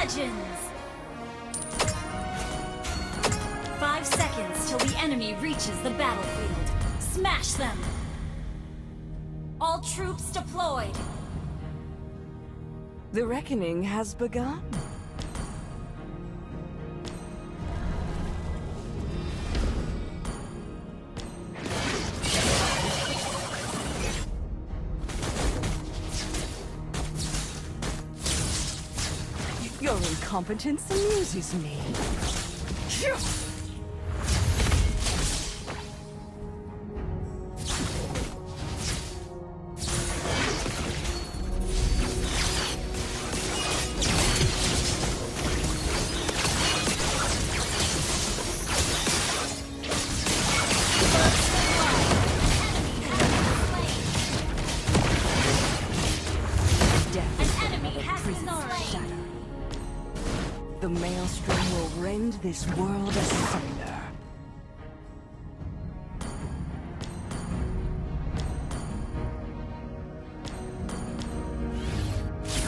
Legends! 5 seconds till the enemy reaches the battlefield. Smash them! All troops deployed! The reckoning has begun. Your incompetence amuses me. The maelstrom will rend this world asunder.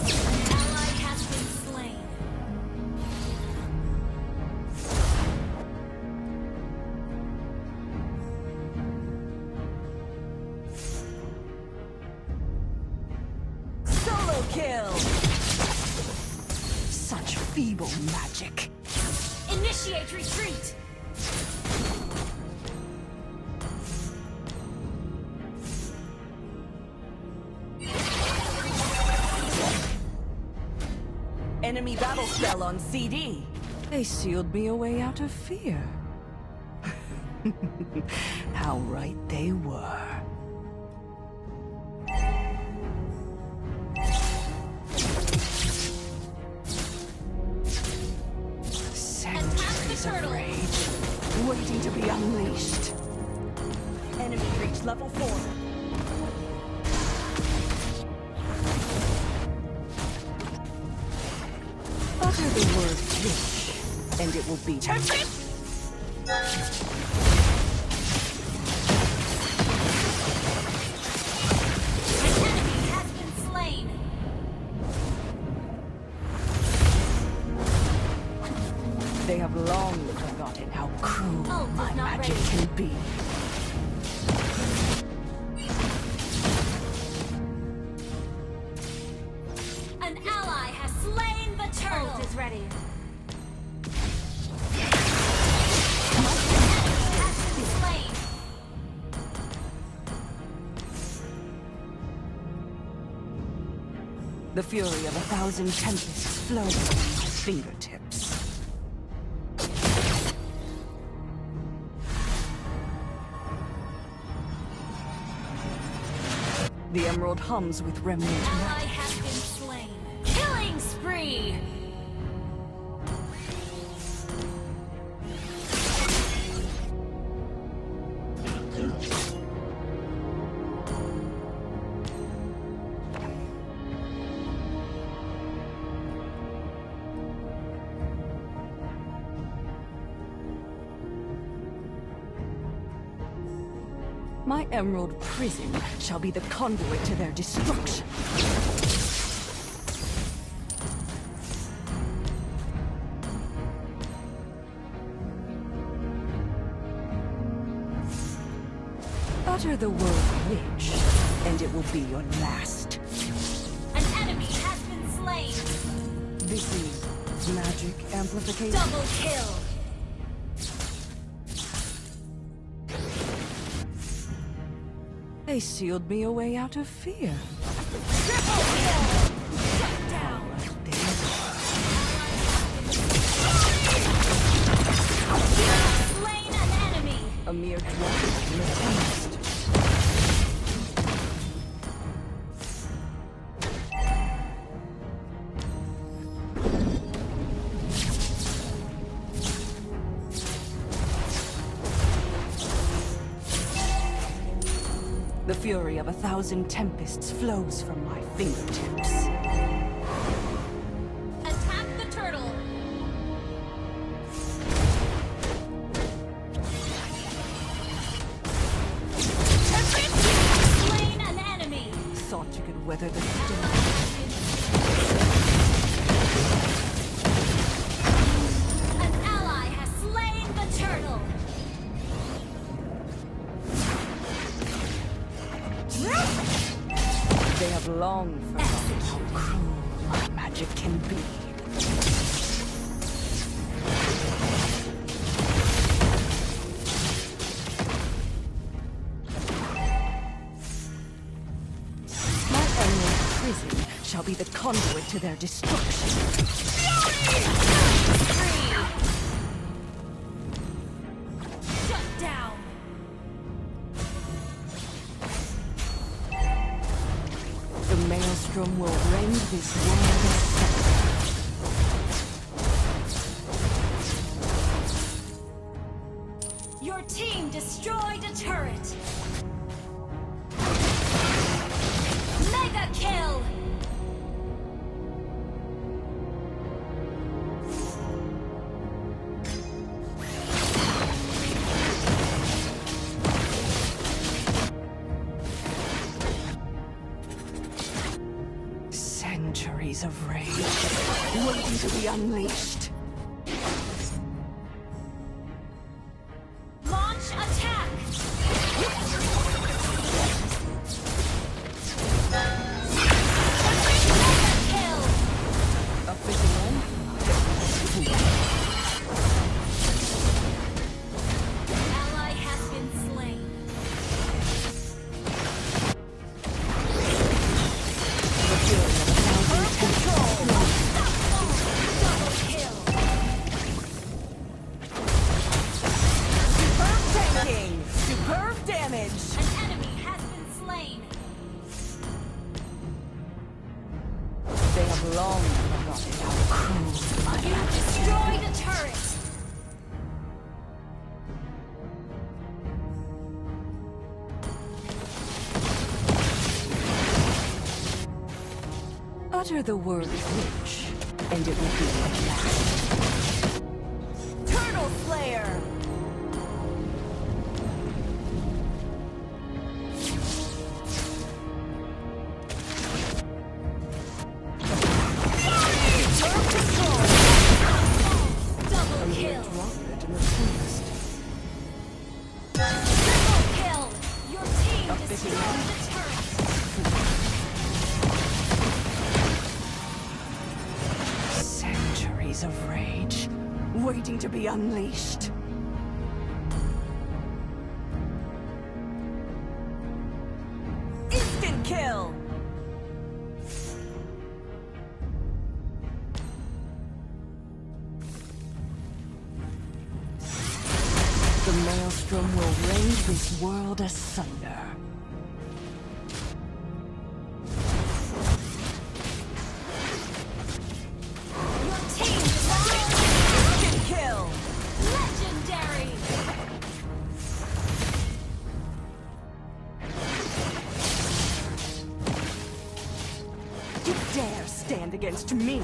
An ally has been slain. Solo kill! Such feeble magic. Initiate retreat! Enemy battle spell on CD. They sealed me away out of fear. How right they were. Centuries of rage, waiting to be unleashed. Enemy reached level 4. Utter the word witch, and it will be tempted. An enemy has been slain. They have long forgotten how cruel Ult is my not magic ready. can be. An ally has slain the turtle. Ult is ready. An enemy has been slain. The fury of 1,000 tempests flows from my fingertips. The emerald hums with remnant Ally magic. has been slain. Killing spree! My emerald prison shall be the conduit to their destruction. Utter the word witch, and it will be your last. An enemy has been slain. This is magic amplification. Double kill. They sealed me away out of fear. Triple kill. Shut down. Slain an enemy. A mere drop in the tempest. The fury of 1,000 tempests flows from my fingertips. Attack the turtle. Slain an enemy. Thought you could weather the storm. can be. My emerald prison shall be the conduit to their destruction. Shut down. The maelstrom will rend this world asunder. Your team destroyed a turret. Mega kill. Centuries of rage, waiting to be unleashed. Launch attack. Mega kill. A vigilant? Ally has been slain. The fury of a thousand tempers. Double kill. Superb tanking! Superb damage! An enemy has been slain. They have long forgotten how cruel my You magic destroyed a turret. Utter the word witch, and it will be at last. Turtle Slayer! Double kill. Droplet in the forest. Triple kill. Your team A destroyed vigilant? the turret. Centuries of rage, waiting to be unleashed. Instant kill! The maelstrom will rend this world asunder. Your team destroyed. Instant kill! Legendary. You dare stand against me?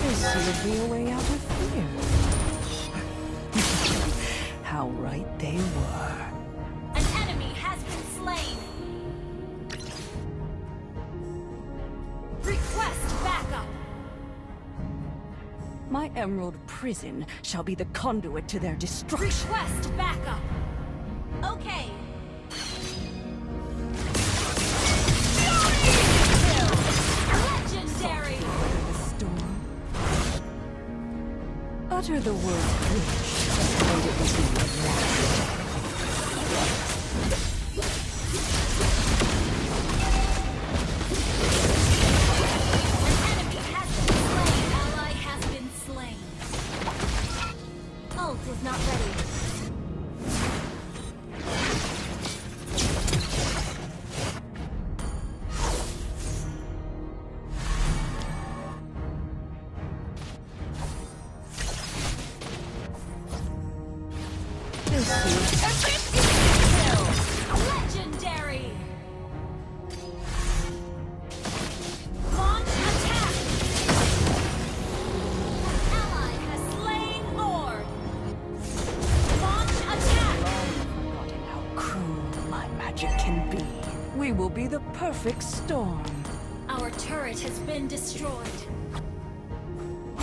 This would be a way out of fear. How right they were. An enemy has been slain. Request backup. My emerald prison shall be the conduit to their destruction. Request backup. Okay. Legendary. Weather the storm. Utter the word witch, and it will be at last. An enemy has been slain. Ally has been slain. Ult is not ready. This is Legendary. Launch attack. Ally has slain Lord. Launch attack. forgotten how cruel my magic can be. We will be the perfect storm. Our turret has been destroyed.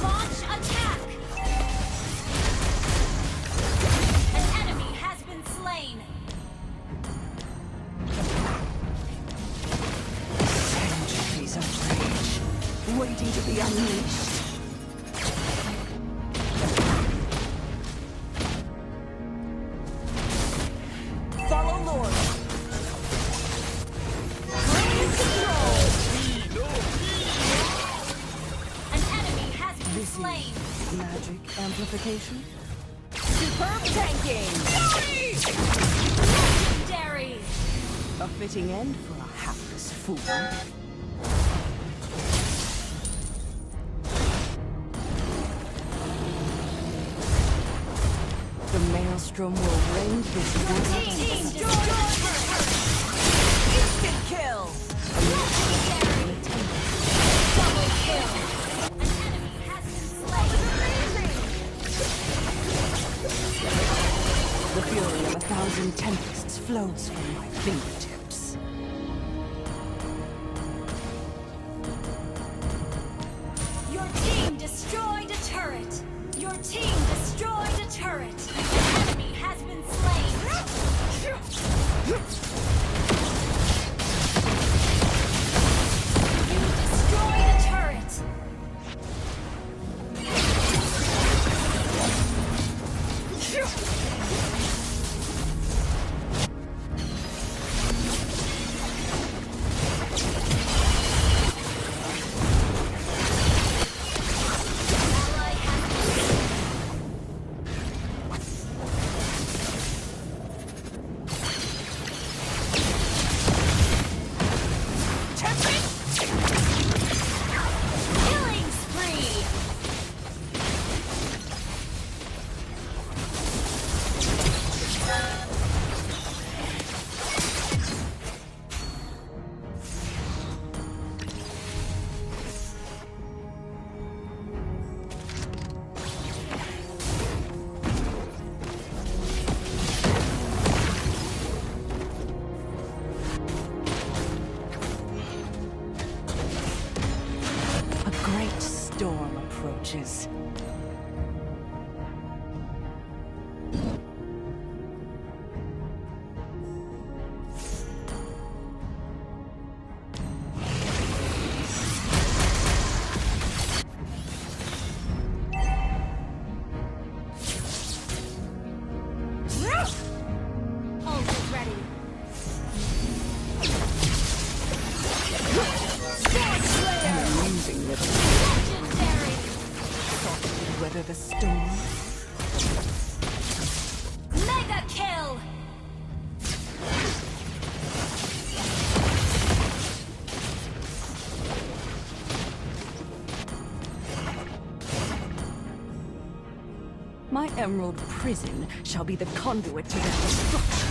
Launch attack. Fury unleashed. Follow Lord. Brilliant control. An enemy has been slain. Magic amplification. Superb tanking. Legendary. A fitting end for a hapless fool. The maelstrom will rend his Team destroyed. instant kill. Legendary. Double kill. An enemy has been slain. The fury of 1,000 tempests flows from my fingertips. Your team destroyed a turret. Your team destroyed a turret. An enemy has been slain. You destroyed a turret. Ally has been killing spree. A great storm approaches. Ult is ready. An amusing little Legendary. weather the storm. Mega kill. My emerald prison shall be the conduit to their destruction.